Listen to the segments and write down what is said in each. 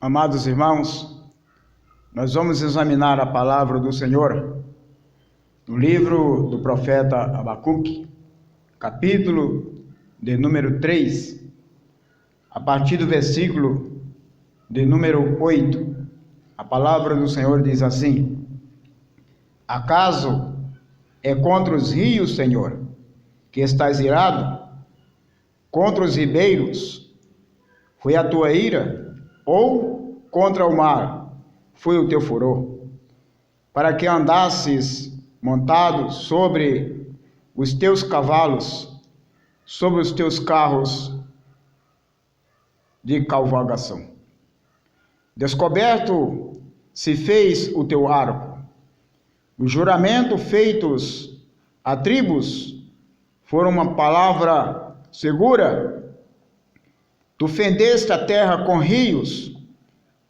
Amados irmãos, nós vamos examinar a palavra do Senhor no livro do profeta Abacuque, capítulo de número 3, a partir do versículo de número 8. A palavra do Senhor diz assim: Acaso é contra os rios, Senhor, que estás irado? Contra os ribeiros foi a tua ira? Ou contra o mar foi o teu furor? Para que andasses montado sobre os teus cavalos, sobre os teus carros de cavalgação. Descoberto se fez o teu arco. O juramento feitos a tribos foram uma palavra segura. Tu fendeste a terra com rios,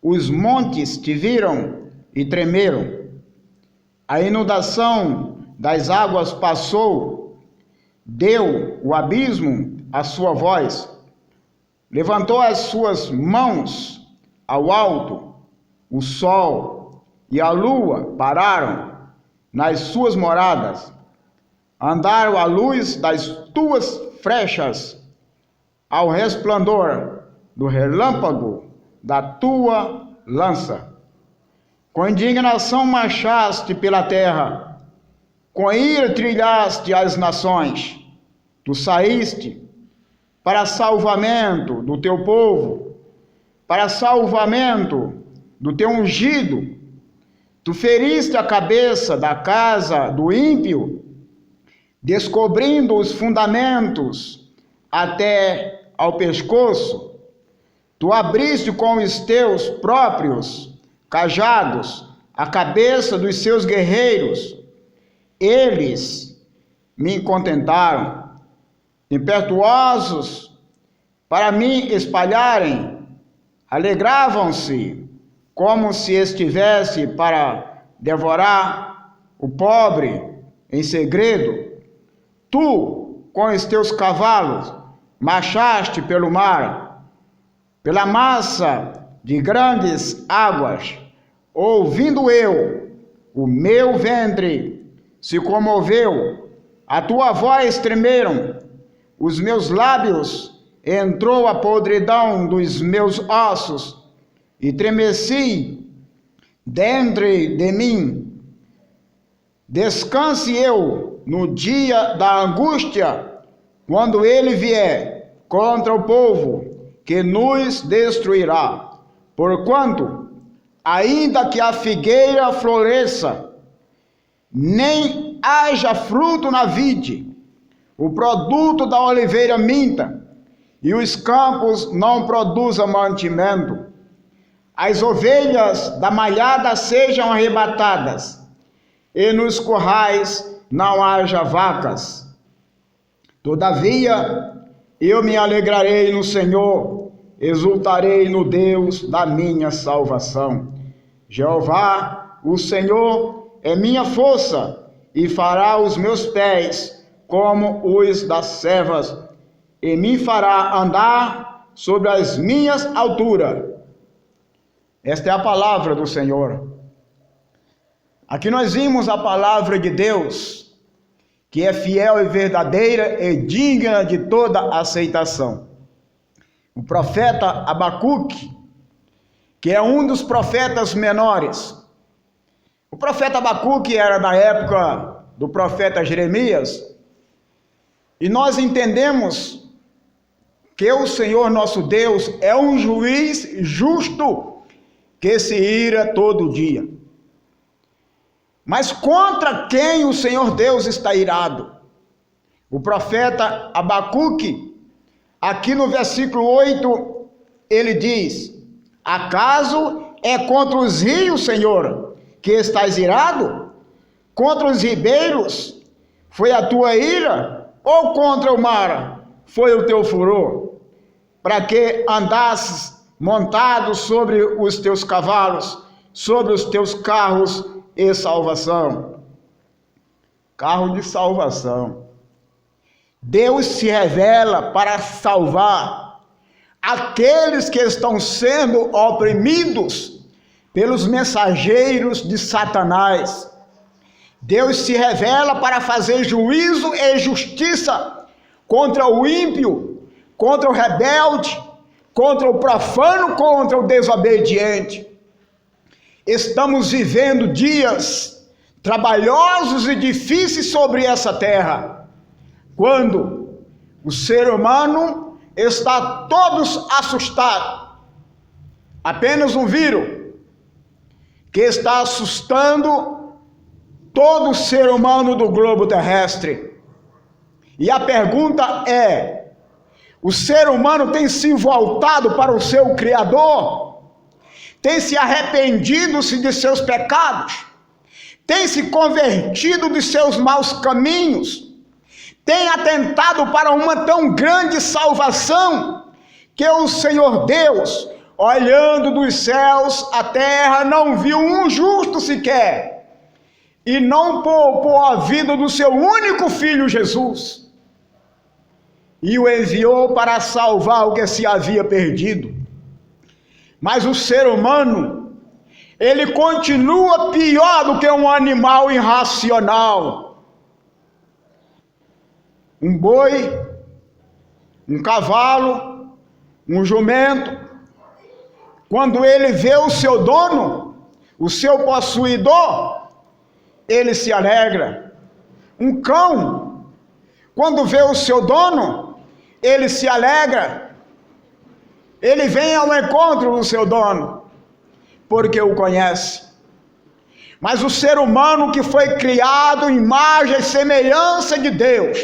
os montes te viram e tremeram. A inundação das águas passou, deu o abismo a sua voz, levantou as suas mãos ao alto, o sol e a lua pararam nas suas moradas, andaram à luz das tuas frechas, ao resplendor do relâmpago da tua lança. Com indignação marchaste pela terra, com ira trilhaste as nações. Tu saíste para salvamento do teu povo, para salvamento do teu ungido. Tu feriste a cabeça da casa do ímpio, descobrindo os fundamentos até ao pescoço. Tu abriste com os teus próprios cajados a cabeça dos seus guerreiros. Eles me contentaram, impetuosos para me espalharem, alegravam-se como se estivesse para devorar o pobre em segredo. Tu, com os teus cavalos, marchaste pelo mar, pela massa de grandes águas. Ouvindo eu, o meu ventre se comoveu, a tua voz tremeram, os meus lábios entrou a podridão dos meus ossos, e tremeci dentro de mim. Descanse eu no dia da angústia, quando ele vier contra o povo que nos destruirá. Porquanto, ainda que a figueira floresça, nem haja fruto na vide, o produto da oliveira minta, e os campos não produzam mantimento, as ovelhas da malhada sejam arrebatadas, e nos currais não haja vacas. Todavia, eu me alegrarei no Senhor, exultarei no Deus da minha salvação. Jeová, o Senhor, é minha força, e fará os meus pés como os das servas, e me fará andar sobre as minhas alturas. Esta é a palavra do Senhor. Aqui nós vimos a palavra de Deus, que é fiel e verdadeira e digna de toda aceitação. O profeta Abacuque, que é um dos profetas menores. O profeta Abacuque era da época do profeta Jeremias, e nós entendemos que o Senhor nosso Deus é um juiz justo, que se ira todo dia. Mas contra quem o Senhor Deus está irado? O profeta Abacuque, aqui no versículo 8, ele diz: Acaso é contra os rios, Senhor, que estás irado? Contra os ribeiros foi a tua ira? Ou contra o mar foi o teu furor? Para que andasses montado sobre os teus cavalos, sobre os teus carros e salvação. Carro de salvação. Deus se revela para salvar aqueles que estão sendo oprimidos pelos mensageiros de Satanás. Deus se revela para fazer juízo e justiça contra o ímpio, contra o rebelde, contra o profano, contra o desobediente. Estamos vivendo dias trabalhosos e difíceis sobre essa terra, quando o ser humano está todos assustado. Apenas um vírus que está assustando todo ser humano do globo terrestre. E a pergunta é: o ser humano tem se voltado para o seu Criador? Tem se arrependido-se de seus pecados? Tem se convertido de seus maus caminhos? Tem atentado para uma tão grande salvação que o Senhor Deus, olhando dos céus à terra, não viu um justo sequer, e não poupou a vida do seu único filho Jesus, e o enviou para salvar o que se havia perdido. Mas o ser humano, ele continua pior do que um animal irracional. Um boi, um cavalo, um jumento, quando ele vê o seu dono, o seu possuidor, ele se alegra. Um cão, quando vê o seu dono, ele se alegra. Ele vem ao encontro do seu dono, porque o conhece. Mas o ser humano, que foi criado em imagem e semelhança de Deus,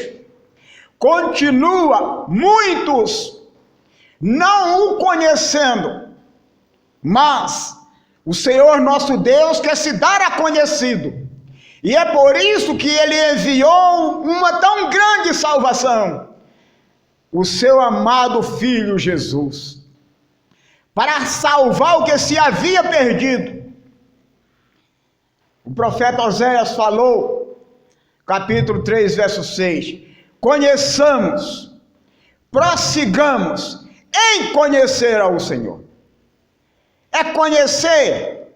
continua muitos não o conhecendo, mas o Senhor nosso Deus quer se dar a conhecido. E é por isso que ele enviou uma tão grande salvação, o seu amado Filho Jesus, para salvar o que se havia perdido. O profeta Oséias falou, capítulo 3, verso 6, conheçamos, prossigamos em conhecer ao Senhor. É conhecer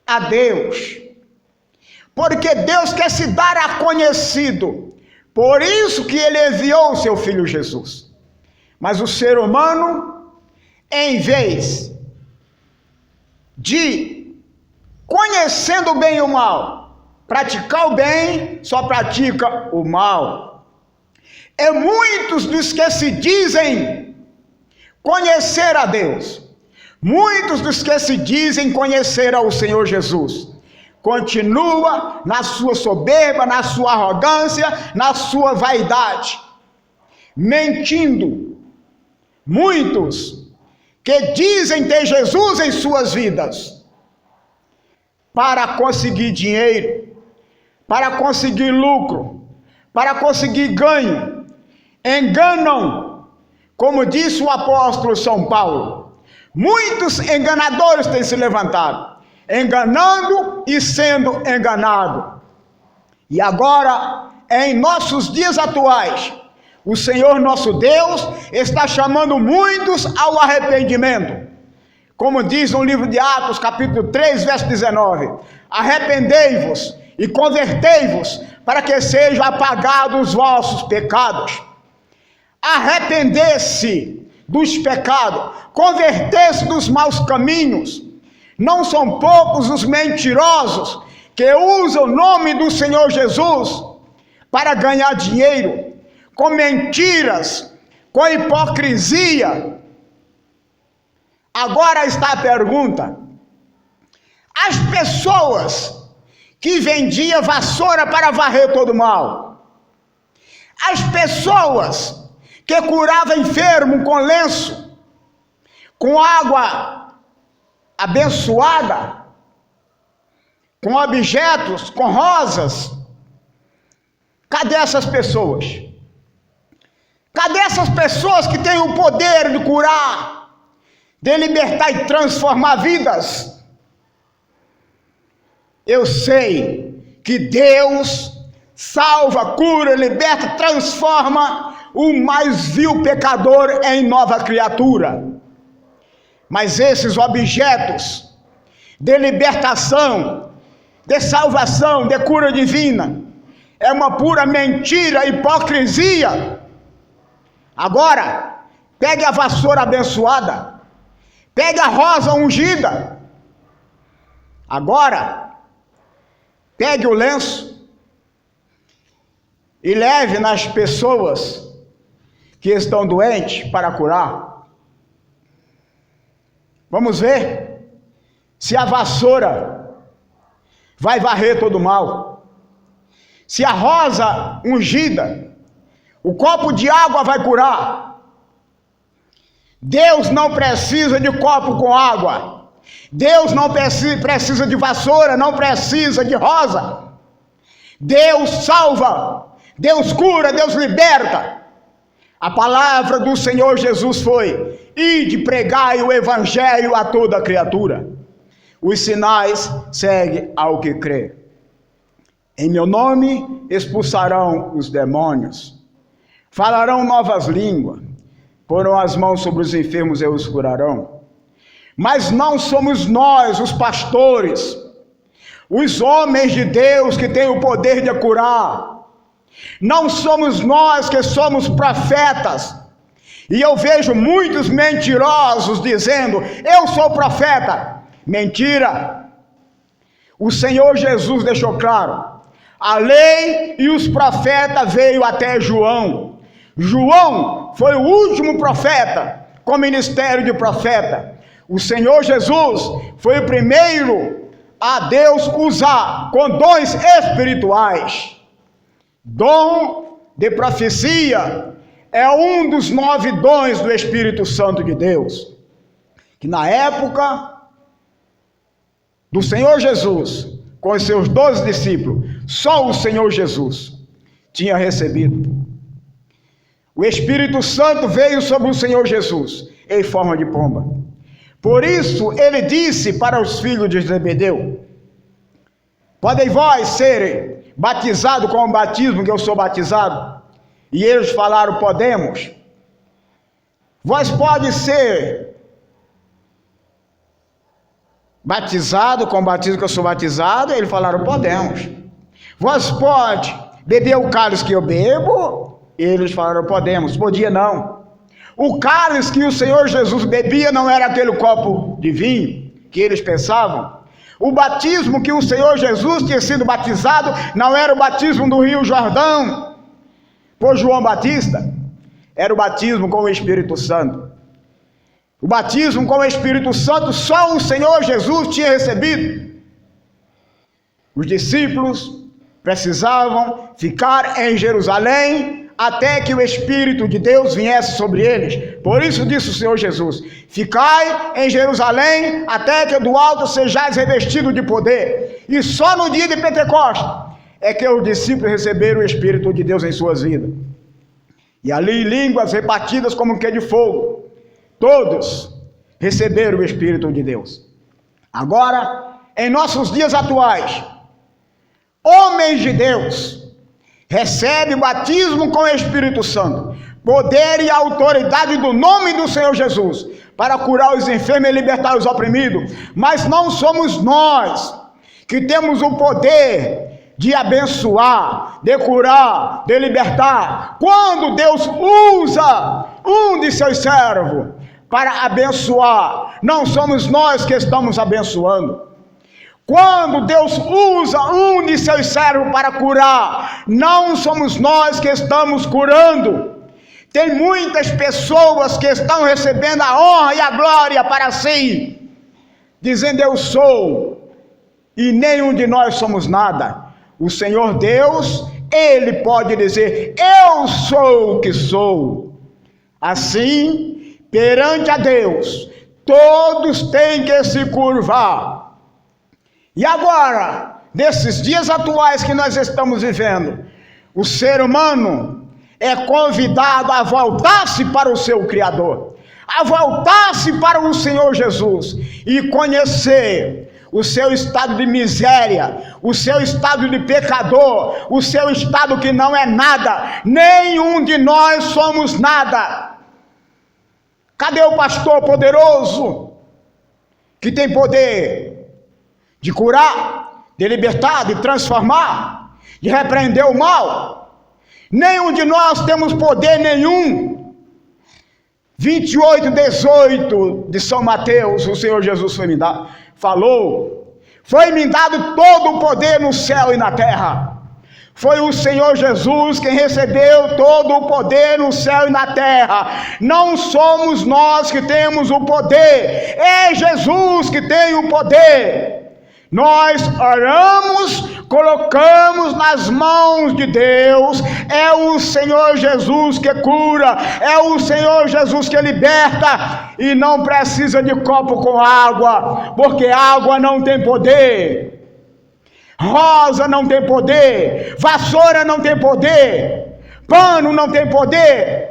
a Deus, porque Deus quer se dar a conhecido, por isso que ele enviou o seu Filho Jesus. Mas o ser humano, em vez de conhecendo o bem e o mal, praticar o bem, só pratica o mal. E muitos dos que se dizem conhecer a Deus, muitos dos que se dizem conhecer ao Senhor Jesus, continua na sua soberba, na sua arrogância, na sua vaidade, mentindo. Muitos que dizem ter Jesus em suas vidas, para conseguir dinheiro, para conseguir lucro, para conseguir ganho, enganam, como disse o apóstolo São Paulo. Muitos enganadores têm se levantado, enganando e sendo enganado. E agora, em nossos dias atuais, o Senhor nosso Deus está chamando muitos ao arrependimento. Como diz no livro de Atos, capítulo 3, verso 19, arrependei-vos e convertei-vos, para que sejam apagados os vossos pecados. Arrepender-se dos pecados, converter-se dos maus caminhos. Não são poucos os mentirosos que usam o nome do Senhor Jesus para ganhar dinheiro, com mentiras, com hipocrisia. Agora está a pergunta: as pessoas que vendiam vassoura para varrer todo o mal, as pessoas que curavam enfermo com lenço, com água abençoada, com objetos, com rosas, cadê essas pessoas? Cadê essas pessoas que têm o poder de curar, de libertar e transformar vidas? Eu sei que Deus salva, cura, liberta, transforma o mais vil pecador em nova criatura. Mas esses objetos de libertação, de salvação, de cura divina, é uma pura mentira, hipocrisia. Agora, pegue a vassoura abençoada, pegue a rosa ungida. Agora, pegue o lenço e leve nas pessoas que estão doentes para curar. Vamos ver se a vassoura vai varrer todo o mal. Se a rosa ungida, o copo de água vai curar. Deus não precisa de copo com água. Deus não precisa de vassoura, não precisa de rosa. Deus salva, Deus cura, Deus liberta. A palavra do Senhor Jesus foi: ide, pregai o evangelho a toda criatura. Os sinais seguem ao que crê. Em meu nome expulsarão os demônios, falarão novas línguas, porão as mãos sobre os enfermos e os curarão. Mas não somos nós, os pastores, os homens de Deus que têm o poder de curar. Não somos nós que somos profetas. E eu vejo muitos mentirosos dizendo: eu sou profeta. Mentira! O Senhor Jesus deixou claro: a lei e os profetas veio até João. João foi o último profeta com ministério de profeta. O Senhor Jesus foi o primeiro a Deus usar com dons espirituais. Dom de profecia é um dos 9 dons do Espírito Santo de Deus, que na época do Senhor Jesus, com os seus 12 discípulos, só o Senhor Jesus tinha recebido. O Espírito Santo veio sobre o Senhor Jesus em forma de pomba. Por isso ele disse para os filhos de Zebedeu: podem vós serem batizados com o batismo que eu sou batizado? E eles falaram: podemos. Vós pode ser batizado com o batismo que eu sou batizado? Eles falaram: podemos. Vós pode beber o cálice que eu bebo? Eles falaram: podemos. Podia não. O cálice que o Senhor Jesus bebia não era aquele copo de vinho que eles pensavam. O batismo que o Senhor Jesus tinha sido batizado não era o batismo do Rio Jordão por João Batista. Era o batismo com o Espírito Santo. O batismo com o Espírito Santo só o Senhor Jesus tinha recebido. Os discípulos precisavam ficar em Jerusalém até que o Espírito de Deus viesse sobre eles. Por isso disse o Senhor Jesus: ficai em Jerusalém até que do alto sejais revestidos de poder. E só no dia de Pentecostes é que os discípulos receberam o Espírito de Deus em suas vidas. E ali línguas repartidas como que de fogo. Todos receberam o Espírito de Deus. Agora, em nossos dias atuais, homens de Deus recebem o batismo com o Espírito Santo, poder e autoridade do nome do Senhor Jesus, para curar os enfermos e libertar os oprimidos. Mas não somos nós que temos o poder de abençoar, de curar, de libertar. Quando Deus usa um de seus servos para abençoar, não somos nós que estamos abençoando. Quando Deus usa um de seus servos para curar, não somos nós que estamos curando. Tem muitas pessoas que estão recebendo a honra e a glória para si, dizendo: eu sou, e nenhum de nós somos nada. O Senhor Deus, Ele pode dizer: eu sou o que sou. Assim, perante a Deus, todos têm que se curvar. E agora, nesses dias atuais que nós estamos vivendo, o ser humano é convidado a voltar-se para o seu Criador, a voltar-se para o Senhor Jesus e conhecer o seu estado de miséria, o seu estado de pecador, o seu estado que não é nada. Nenhum de nós somos nada. Cadê o pastor poderoso? que tem poder de curar, de libertar, de transformar, de repreender o mal. Nenhum de nós temos poder nenhum. 28:18 de São Mateus, o Senhor Jesus falou: foi-me dado todo o poder no céu e na terra. Foi o Senhor Jesus quem recebeu todo o poder no céu e na terra. Não somos nós que temos o poder, é Jesus que tem o poder. Nós oramos, colocamos nas mãos de Deus. É o Senhor Jesus que cura, é o Senhor Jesus que liberta, e não precisa de copo com água, porque água não tem poder. Rosa não tem poder, vassoura não tem poder, pano não tem poder.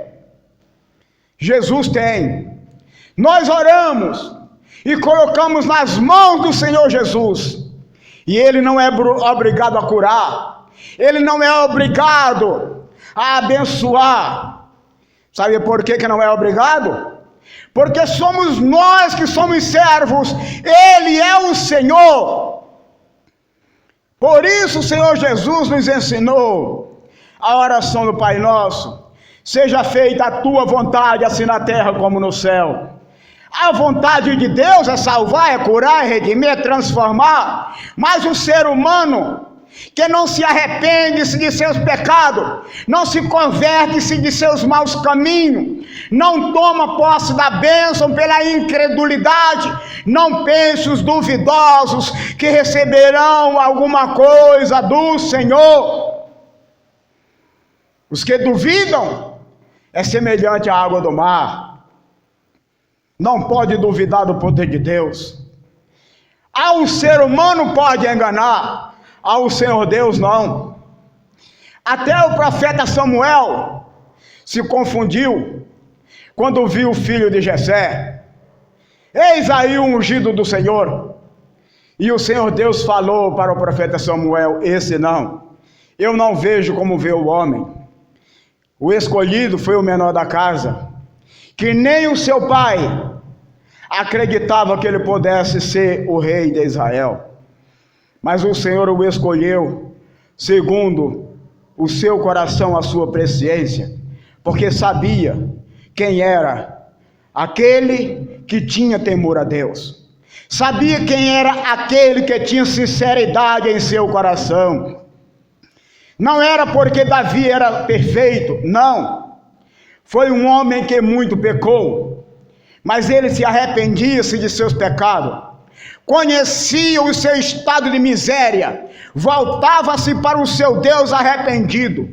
Jesus tem. Nós oramos e colocamos nas mãos do Senhor Jesus, e Ele não é obrigado a curar, Ele não é obrigado a abençoar. Sabe por que não é obrigado? Porque somos nós que somos servos, Ele é o Senhor. Por isso o Senhor Jesus nos ensinou a oração do Pai Nosso: seja feita a tua vontade, assim na terra como no céu. A vontade de Deus é salvar, é curar, é redimir, é transformar. Mas o ser humano que não se arrepende-se de seus pecados, não se converte-se de seus maus caminhos, não toma posse da bênção pela incredulidade. Não pense os duvidosos que receberão alguma coisa do Senhor. Os que duvidam é semelhante à água do mar. Não pode duvidar do poder de Deus. Ao ser humano pode enganar, ao Senhor Deus não. Até o profeta Samuel se confundiu quando viu o filho de Jessé. Eis aí o ungido do Senhor. E o Senhor Deus falou para o profeta Samuel: esse não, eu não vejo como vê o homem. O escolhido foi o menor da casa, que nem o seu pai acreditava que ele pudesse ser o rei de Israel. Mas o Senhor o escolheu segundo o seu coração, a sua presciência, porque sabia quem era aquele que tinha temor a Deus, sabia quem era aquele que tinha sinceridade em seu coração. Não era porque Davi era perfeito, não. Foi um homem que muito pecou, mas ele se arrependia-se de seus pecados, conhecia o seu estado de miséria, voltava-se para o seu Deus arrependido.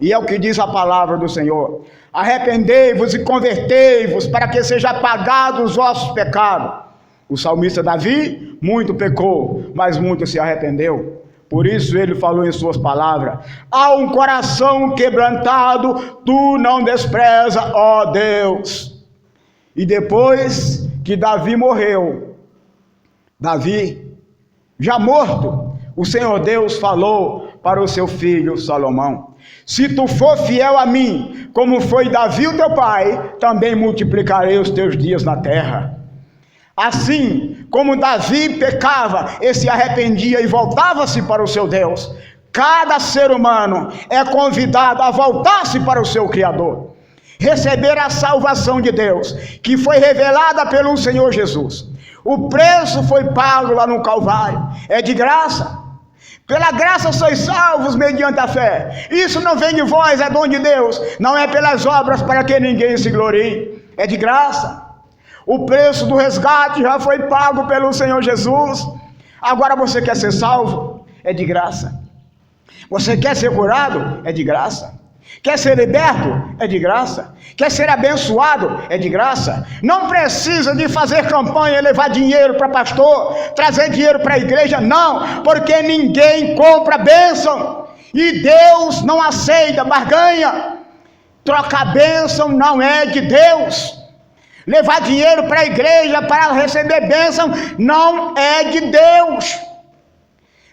E é o que diz a palavra do Senhor: arrependei-vos e convertei-vos, para que sejam apagados os vossos pecados. O salmista Davi muito pecou, mas muito se arrependeu. Por isso ele falou em suas palavras: há um coração quebrantado, tu não despreza, ó Deus. E depois que Davi morreu, Davi já morto, o Senhor Deus falou para o seu filho Salomão: se tu for fiel a mim, como foi Davi o teu pai, também multiplicarei os teus dias na terra. Assim como Davi pecava e se arrependia e voltava-se para o seu Deus, cada ser humano é convidado a voltar-se para o seu Criador, receber a salvação de Deus, que foi revelada pelo Senhor Jesus. O preço foi pago lá no Calvário, é de graça. Pela graça sois salvos mediante a fé. Isso não vem de vós, é dom de Deus. Não é pelas obras para que ninguém se glorie. É de graça. O preço do resgate já foi pago pelo Senhor Jesus. Agora você quer ser salvo? É de graça. Você quer ser curado? É de graça. Quer ser liberto? É de graça. Quer ser abençoado? É de graça. Não precisa de fazer campanha, levar dinheiro para pastor, trazer dinheiro para a igreja, não, porque ninguém compra bênção, e Deus não aceita barganha. Trocar bênção não é de Deus. Levar dinheiro para a igreja para receber bênção não é de Deus.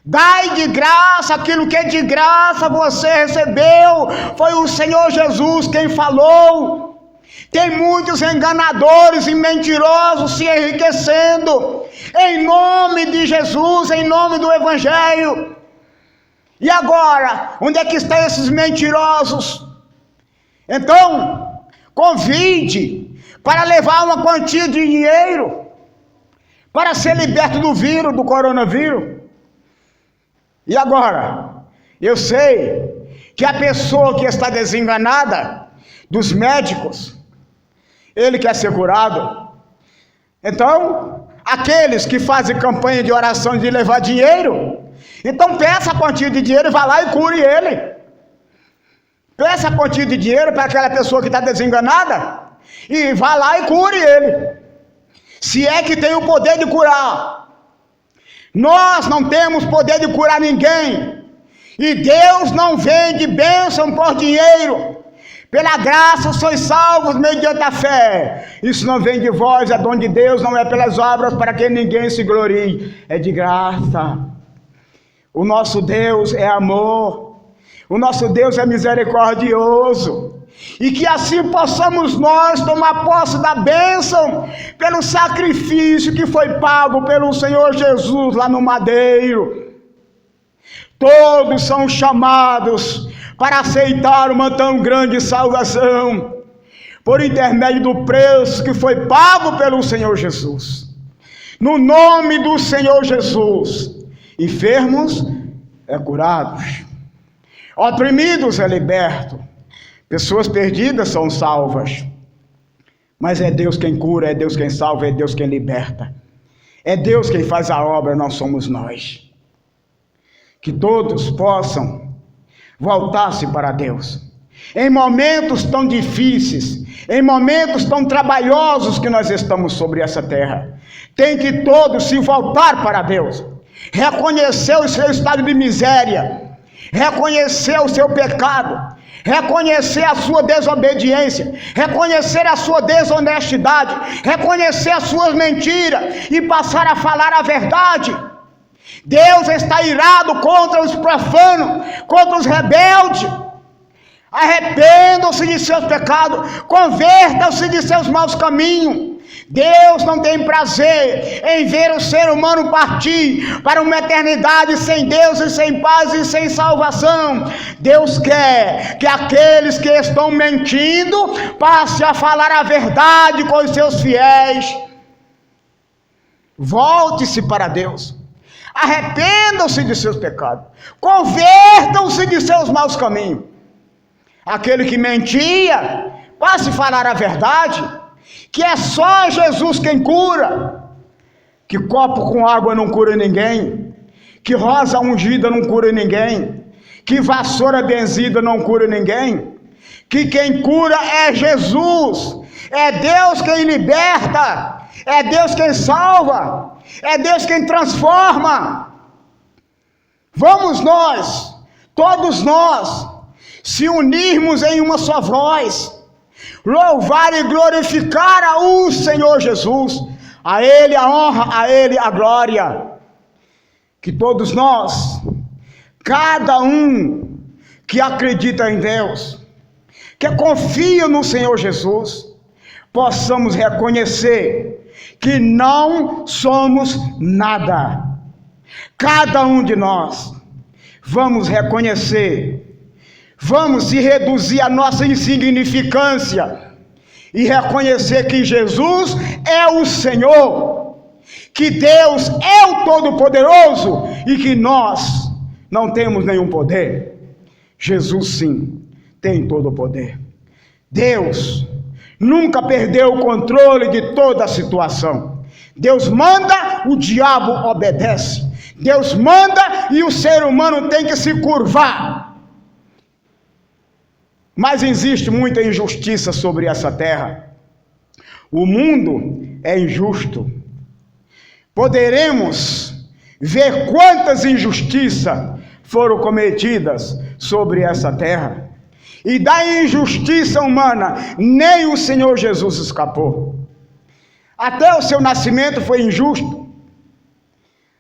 Dai de graça aquilo que é de graça você recebeu. Foi o Senhor Jesus quem falou Tem muitos enganadores e mentirosos se enriquecendo em nome de Jesus, em nome do Evangelho. E agora, onde é que estão esses mentirosos? Então, convide para levar uma quantia de dinheiro para ser liberto do vírus, do coronavírus. E agora, eu sei que a pessoa que está desenganada dos médicos, ele quer ser curado. Então, aqueles que fazem campanha de oração de levar dinheiro, então peça a quantia de dinheiro e vá lá e cure ele. Peça a quantia de dinheiro para aquela pessoa que está desenganada e vá lá e cure ele. Se é que tem o poder de curar. Nós não temos poder de curar ninguém. E Deus não vende bênção por dinheiro. Pela graça sois salvos mediante a fé. Isso não vem de vós, é dom de Deus, não é pelas obras para que ninguém se glorie. É de graça. O nosso Deus é amor. O nosso Deus é misericordioso. E que assim possamos nós tomar posse da bênção pelo sacrifício que foi pago pelo Senhor Jesus lá no madeiro. Todos são chamados para aceitar uma tão grande salvação, por intermédio do preço que foi pago pelo Senhor Jesus. No nome do Senhor Jesus, enfermos é curados, oprimidos é liberto, pessoas perdidas são salvas. Mas é Deus quem cura, é Deus quem salva, é Deus quem liberta. É Deus quem faz a obra, não somos nós. Que todos possam voltar-se para Deus. Em momentos tão difíceis, em momentos tão trabalhosos que nós estamos sobre essa terra, tem que todos se voltar para Deus, reconhecer o seu estado de miséria, reconhecer o seu pecado, reconhecer a sua desobediência, reconhecer a sua desonestidade, reconhecer as suas mentiras e passar a falar a verdade. Deus está irado contra os profanos, contra os rebeldes. Arrependam-se de seus pecados, convertam-se de seus maus caminhos. Deus não tem prazer em ver o ser humano partir para uma eternidade sem Deus e sem paz e sem salvação. Deus quer que aqueles que estão mentindo passem a falar a verdade com os seus fiéis. Volte-se para Deus. Arrependam-se de seus pecados, convertam-se de seus maus caminhos. Aquele que mentia, passe a falar a verdade, que é só Jesus quem cura, que copo com água não cura ninguém, que rosa ungida não cura ninguém, que vassoura benzida não cura ninguém, que quem cura é Jesus, é Deus quem liberta, é Deus quem salva, é Deus quem transforma. Vamos nós, todos nós, se unirmos em uma só voz, louvar e glorificar ao Senhor Jesus, a Ele a honra, a Ele a glória. Que todos nós, cada um que acredita em Deus, que confia no Senhor Jesus, possamos reconhecer que não somos nada. Cada um de nós, vamos reconhecer, vamos se reduzir à nossa insignificância e reconhecer que Jesus é o Senhor, que Deus é o Todo-Poderoso e que nós não temos nenhum poder. Jesus sim tem todo o poder. Deus nunca perdeu o controle de toda a situação. Deus manda, o diabo obedece. Deus manda e o ser humano tem que se curvar. Mas existe muita injustiça sobre essa terra. O mundo é injusto. Poderemos ver quantas injustiças foram cometidas sobre essa terra. E da injustiça humana, nem o Senhor Jesus escapou. Até o seu nascimento foi injusto.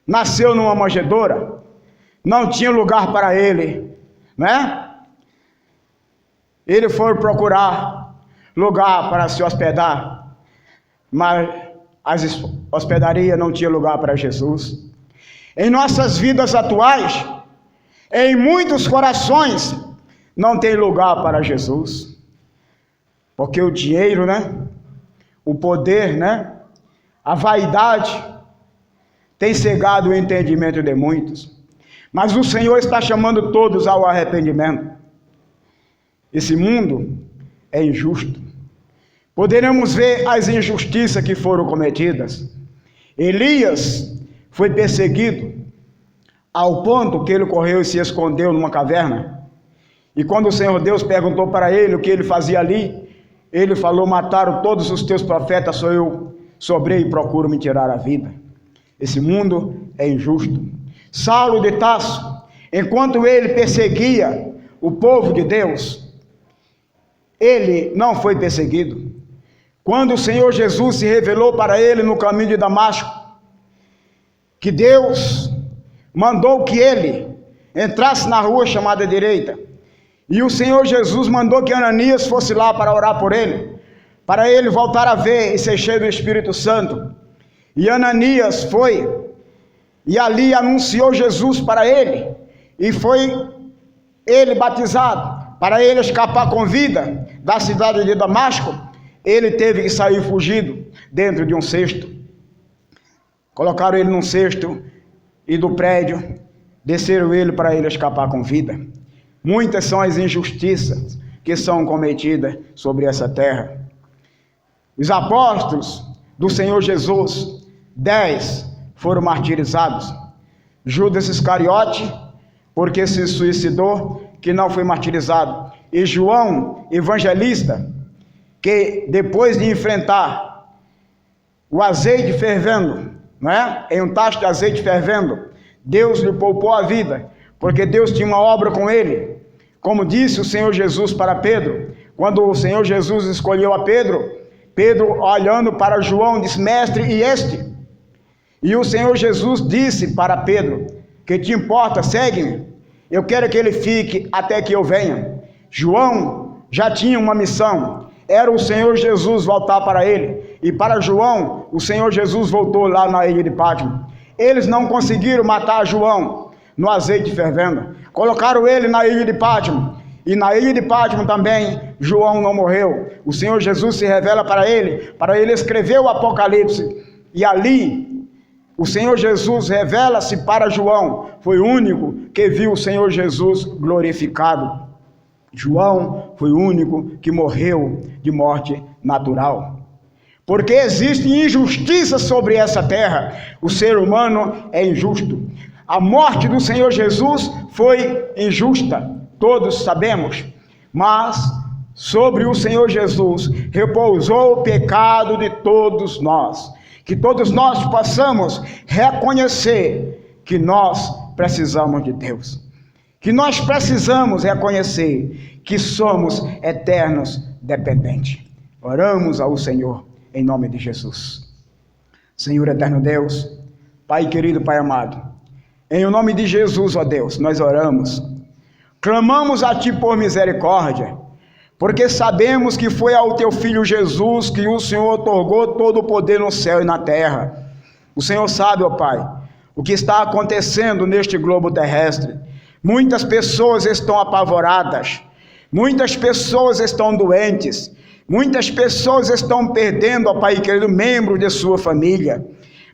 Nasceu numa manjedoura, não tinha lugar para ele, né? Ele foi procurar lugar para se hospedar, mas as hospedarias não tinham lugar para Jesus. Em nossas vidas atuais, em muitos corações, não tem lugar para Jesus, porque o dinheiro, o poder, a vaidade tem cegado o entendimento de muitos. Mas o Senhor está chamando todos ao arrependimento. Esse mundo é injusto. Poderemos ver as injustiças que foram cometidas. Elias foi perseguido ao ponto que ele correu e se escondeu numa caverna. E quando o Senhor Deus perguntou para ele o que ele fazia ali, ele falou: mataram todos os teus profetas, sou eu, sobrei e procuro me tirar a vida. Esse mundo é injusto. Saulo de Tarso, enquanto ele perseguia o povo de Deus, ele não foi perseguido. Quando o Senhor Jesus se revelou para ele no caminho de Damasco, que Deus mandou que ele entrasse na rua chamada direita, e o Senhor Jesus mandou que Ananias fosse lá para orar por ele, para ele voltar a ver e ser cheio do Espírito Santo. E Ananias foi, e ali anunciou Jesus para ele, e foi ele batizado. Para ele escapar com vida da cidade de Damasco, ele teve que sair fugido dentro de um cesto. Colocaram ele num cesto e do prédio desceram ele para ele escapar com vida. Muitas são as injustiças que são cometidas sobre essa terra. Os apóstolos do Senhor Jesus, 10 foram martirizados. Judas Iscariote, porque se suicidou, que não foi martirizado. E João, evangelista, que depois de enfrentar o azeite fervendo, em um tacho de azeite fervendo, Deus lhe poupou a vida, porque Deus tinha uma obra com ele. Como disse o Senhor Jesus para Pedro, quando o Senhor Jesus escolheu a Pedro, Pedro, olhando para João, disse: mestre, e este? E o Senhor Jesus disse para Pedro: que te importa, segue-me, eu quero que ele fique até que eu venha. João já tinha uma missão, era o Senhor Jesus voltar para ele, e para João, o Senhor Jesus voltou lá na ilha de Pátmos. Eles não conseguiram matar João no azeite fervendo, colocaram ele na ilha de Pátmos, e na ilha de Pátmos também João não morreu. O Senhor Jesus se revela para ele escrever o Apocalipse, e ali o Senhor Jesus revela-se para João. Foi o único que viu o Senhor Jesus glorificado. João foi o único que morreu de morte natural. Porque existe injustiça sobre essa terra. O ser humano é injusto. A morte do Senhor Jesus foi injusta, todos sabemos. Mas sobre o Senhor Jesus repousou o pecado de todos nós. Que todos nós possamos reconhecer que nós precisamos de Deus. Que nós precisamos reconhecer que somos eternos dependentes. Oramos ao Senhor em nome de Jesus. Senhor eterno Deus, Pai querido, Pai amado, em nome de Jesus, ó Deus, nós oramos. Clamamos a Ti por misericórdia, porque sabemos que foi ao Teu Filho Jesus que o Senhor otorgou todo o poder no céu e na terra. O Senhor sabe, ó Pai, o que está acontecendo neste globo terrestre. Muitas pessoas estão apavoradas, muitas pessoas estão doentes, muitas pessoas estão perdendo, ó Pai querido, membros de sua família.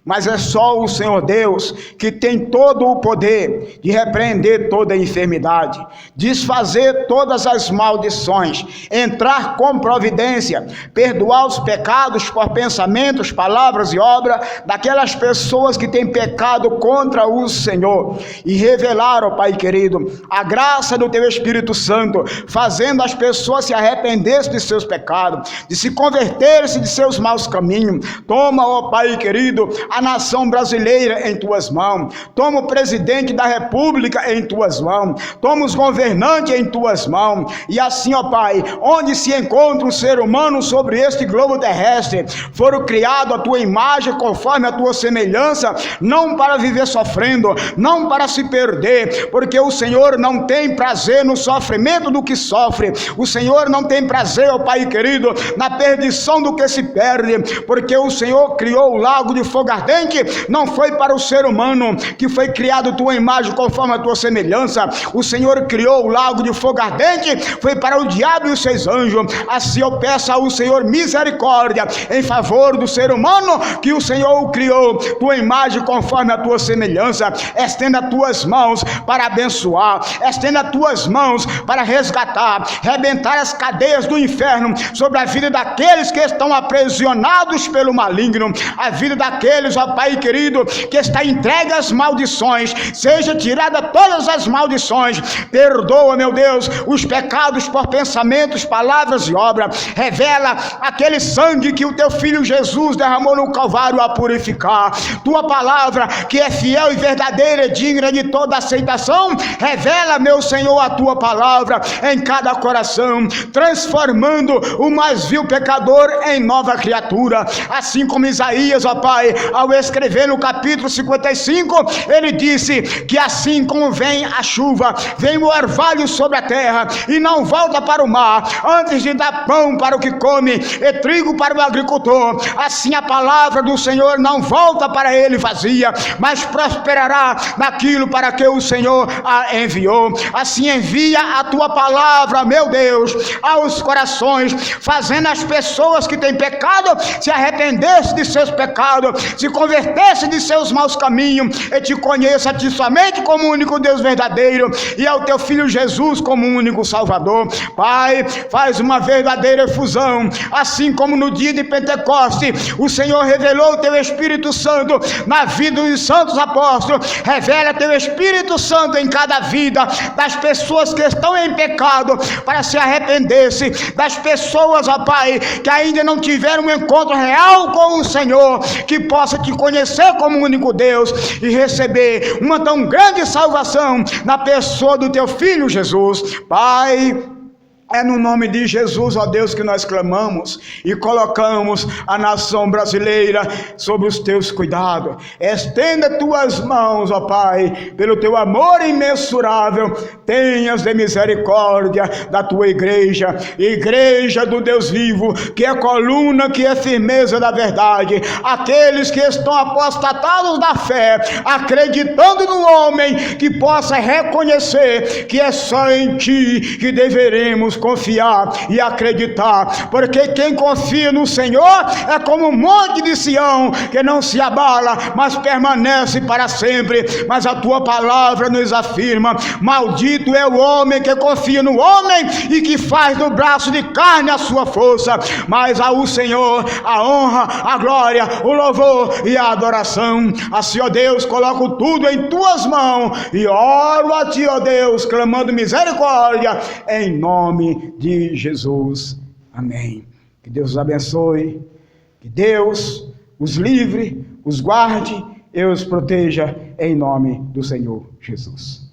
Mas é só o Senhor Deus que tem todo o poder de repreender toda a enfermidade, desfazer todas as maldições, entrar com providência, perdoar os pecados por pensamentos, palavras e obra daquelas pessoas que têm pecado contra o Senhor, e revelar, ó Pai querido, a graça do Teu Espírito Santo, fazendo as pessoas se arrependerem de seus pecados, de se converterem de seus maus caminhos. Toma, ó Pai querido, a nação brasileira em tuas mãos, toma o presidente da república em tuas mãos, toma os governantes em tuas mãos, e assim, ó Pai, onde se encontra um ser humano sobre este globo terrestre, foram criados a tua imagem conforme a tua semelhança, não para viver sofrendo, não para se perder, porque o Senhor não tem prazer no sofrimento do que sofre, o Senhor não tem prazer, ó Pai querido, na perdição do que se perde, porque o Senhor criou o lago de fogo ardente, não foi para o ser humano, que foi criado tua imagem conforme a tua semelhança, o Senhor criou o lago de fogo ardente, foi para o diabo e os seus anjos. Assim eu peço ao Senhor misericórdia em favor do ser humano, que o Senhor o criou, tua imagem conforme a tua semelhança. Estenda as tuas mãos para abençoar, estenda as tuas mãos para resgatar, rebentar as cadeias do inferno sobre a vida daqueles que estão aprisionados pelo maligno, a vida daqueles, ó Pai querido, que está entregue às maldições, seja tirada todas as maldições. Perdoa, meu Deus, os pecados por pensamentos, palavras e obras. Revela aquele sangue que o teu filho Jesus derramou no Calvário a purificar. Tua palavra, que é fiel e verdadeira e digna de toda aceitação, revela, meu Senhor, a tua palavra em cada coração, transformando o mais vil pecador em nova criatura. Assim como Isaías, ó Pai, ao escrever no capítulo 55, ele disse que assim como vem a chuva, vem o orvalho sobre a terra e não volta para o mar, antes de dar pão para o que come e trigo para o agricultor, assim a palavra do Senhor não volta para ele vazia, mas prosperará naquilo para que o Senhor a enviou. Assim envia a tua palavra, meu Deus, aos corações, fazendo as pessoas que têm pecado se arrependesse de seus pecados, se convertesse de seus maus caminhos e te conheça a ti somente como o único Deus verdadeiro e ao teu filho Jesus como o único Salvador. Pai, faz uma verdadeira efusão, assim como no dia de Pentecoste o Senhor revelou o teu Espírito Santo na vida dos santos apóstolos. Revela teu Espírito Santo em cada vida das pessoas que estão em pecado para se arrepender-se, das pessoas, ó Pai, que ainda não tiveram um encontro real com o Senhor, que possa te conhecer como único Deus e receber uma tão grande salvação na pessoa do teu filho Jesus. Pai, é no nome de Jesus, ó Deus, que nós clamamos e colocamos a nação brasileira sob os teus cuidados. Estenda tuas mãos, ó Pai, pelo teu amor imensurável, tenhas de misericórdia da tua igreja, igreja do Deus vivo, que é coluna, que é firmeza da verdade, aqueles que estão apostatados da fé, acreditando no homem, que possa reconhecer que é só em ti que deveremos confiar e acreditar, porque quem confia no Senhor é como um monte de Sião, que não se abala, mas permanece para sempre. Mas a tua palavra nos afirma: maldito é o homem que confia no homem e que faz do braço de carne a sua força, mas ao Senhor a honra, a glória, o louvor e a adoração. Assim, ó Deus, coloco tudo em tuas mãos e oro a ti, ó Deus, clamando misericórdia em nome de Jesus. Amém. Que Deus os abençoe, que Deus os livre, os guarde e os proteja em nome do Senhor Jesus.